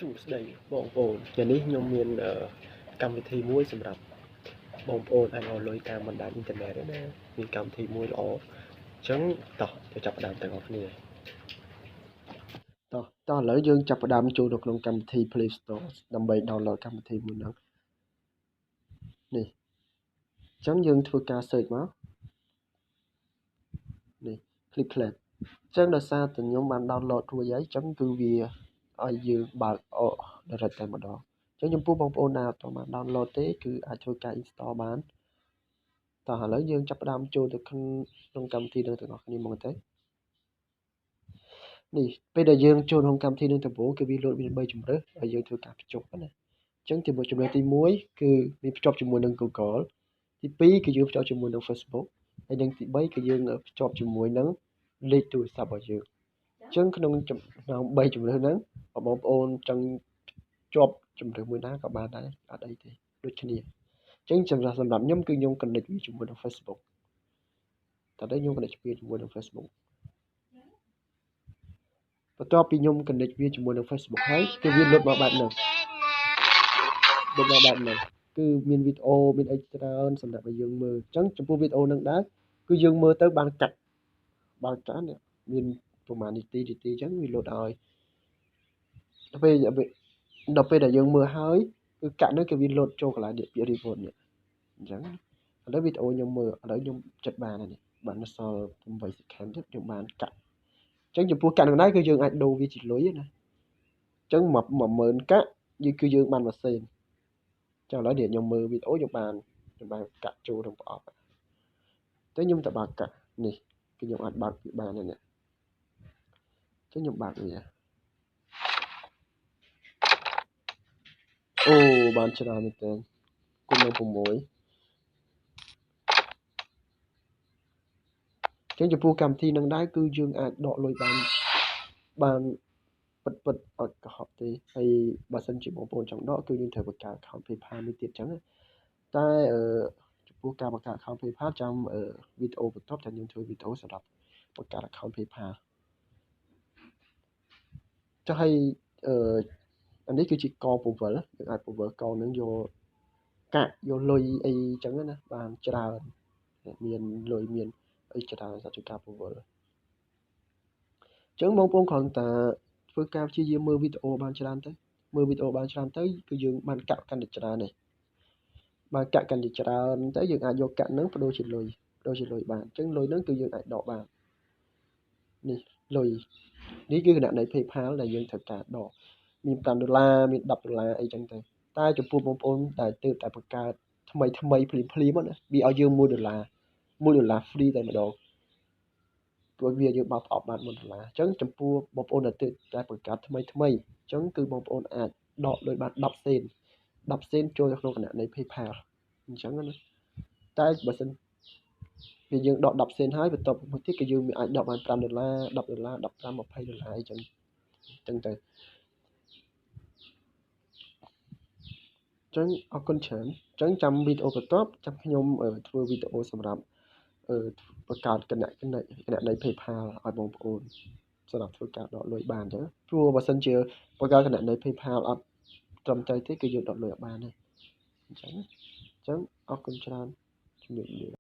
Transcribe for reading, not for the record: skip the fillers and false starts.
សួស្តីបងប្អូនថ្ងៃនេះខ្ញុំមានកម្មវិធីមួយសម្រាប់បងប្អូនអាចរកលុយតាមបណ្ដាញអ៊ីនធឺណិតណាមានកម្មវិធីមួយល្អអញ្ចឹងតោះទៅចាប់ផ្ដើមទាំងអស់គ្នាតោះឥឡូវយើងចាប់ផ្ដើមចូលទៅក្នុងកម្មវិធី Play Store ដើម្បី download កម្មវិធីមួយហ្នឹងនេះអញ្ចឹងយើងធ្វើការ search មកនេះ ClipClaps អញ្ចឹងដោយសារតែខ្ញុំបាន download រួចហើយអញ្ចឹងគឺវាឲ្យយើងបើក direct តែម្ដងអញ្ចឹងចំពោះបងប្អូនណាអត់បាន download ទេគឺអាចធ្វើការ install បានតោះឥឡូវយើងចាប់ផ្ដើមចូលទៅក្នុងកម្មវិធីនឹងទាំងអស់គ្នាមកទៅនេះពេលដែលយើងចូលក្នុងកម្មវិធីនឹងដំបូងគឺវាលោតមាន3ជម្រើសហើយយើងធ្វើការភ្ជាប់ណាអញ្ចឹងជាមួយជម្រើសទី1គឺមានភ្ជាប់ជាមួយនឹង Google ទី2គឺយើងភ្ជាប់ជាមួយនឹង Facebook ហើយនឹងទី3គឺយើងភ្ជាប់ជាមួយនឹងលេខទូរស័ព្ទរបស់យើងអញ្ចឹងក្នុង3ជម្រើសហ្នឹងបងប្អូនចង់ជាប់ជម្រើសមួយណាក៏បានដែរអត់អីទេដូចគ្នាអញ្ចឹងសម្រាប់ខ្ញុំគឺខ្ញុំ connect វាជាមួយនឹង Facebook តើខ្ញុំ connect វាជាមួយនឹង Facebook បន្ទាប់ពីខ្ញុំ connect វាជាមួយនឹង Facebook ហើយគឺវាលុតមកបែបហ្នឹងគឺមានវីដេអូមានអីច្រើនសម្រាប់ឲ្យយើងមើលអញ្ចឹងចំពោះវីដេអូហ្នឹងដែរគឺយើងមើលទៅបានកាត់នេះមានប្រហែលនាទីអញ្ចឹងវាលុតឲ្យដល់ពេលដែលយើងមើលហើយគឺកាត់នោះគឺវាលុតចូលកន្លែងនេះពាក្យ report នេះអញ្ចឹងឥឡូវវីដេអូខ្ញុំមើលឥឡូវខ្ញុំចិត្តបានហើយនេះបានសល់8 second ទៀតខ្ញុំបានកាត់អញ្ចឹងចំពោះកាត់ហ្នឹងដែរគឺយើងអាចដូរវាជាលុយណាអញ្ចឹង10000កាក់គឺយើងបាន1សេនចឹងឥឡូវនេះខ្ញុំមើលវីដេអូខ្ញុំបានកាក់ចូលក្នុងប្រអប់តែខ្ញុំទៅបើកកាក់នេះគឺខ្ញុំអាចបើកវាបានហើយនេះចឹងខ្ញុំបើកវាអូបានច្រើនមែនទែនគុណនឹង6ចឹងចំពោះកម្មវិធីនឹងដែរគឺយើងអាចដកលុយបានពិតអត់កុហកទេហើយបើសិនជាបងប្អូនចង់ដកគឺយើងត្រូវបង្កើត account PayPal មួយទៀតចឹងតែចំពោះការបង្កើត account PayPal ចាំវីដេអូបន្ទាប់តែខ្ញុំធ្វើវីដេអូសម្រាប់បង្កើត account PayPal ចុះហើយអានេះគឺជាកពវលយើងអាចពវលកនឹងយកកាក់យកលុយអីចឹងណាបានច្រើនមានលុយមានអីច្រើនសម្រាប់ការពវលចឹងបងប្អូនគ្រាន់តែធ្វើការព្យាយាមមើលវីដេអូបានច្រើនទៅគឺយើងបានកាក់កាន់តែច្រើននេះបានកាក់កាន់តែច្រើនទៅយើងអាចយកកាក់នឹងបដូរជាលុយបានអញ្ចឹងលុយហ្នឹងគឺយើងអាចដកបាននេះលុយនេះគឺគណនី PayPal ដែលយើងត្រូវការដកមាន$5មាន$10អីចឹងទៅតែចំពោះបងប្អូនដែលទើបតែបង្កើតថ្មីភ្លាមណាវាឲ្យយើង$1 free តែម្ដងព្រោះវាយើងបើកប្រអប់បាន$1អញ្ចឹងចំពោះបងប្អូនដែលទើបតែបង្កើតថ្មីអញ្ចឹងគឺបងប្អូនអាចដកលុយបាន10សេនចូលក្នុងគណនី PayPal អញ្ចឹងណាតែបើសិនពេលយើងដក10សេនហើយបន្ទាប់មកទៀតគឺយើងអាចដកបាន$5 $10 $15 $20អីចឹងទៅចឹងអរគុណច្រើនចឹងចាំវីដេអូបន្ទាប់ចាំខ្ញុំធ្វើវីដេអូសម្រាប់បង្កើតគណនី PayPal ឲ្យបងប្អូនសម្រាប់ធ្វើការដកលុយបានចឹងព្រោះបើសិនជាបង្កើតគណនី PayPal អត់ត្រឹមត្រូវទេគឺយើងដកលុយអត់បានទេអញ្ចឹងអរគុណច្រើនជំរាបលា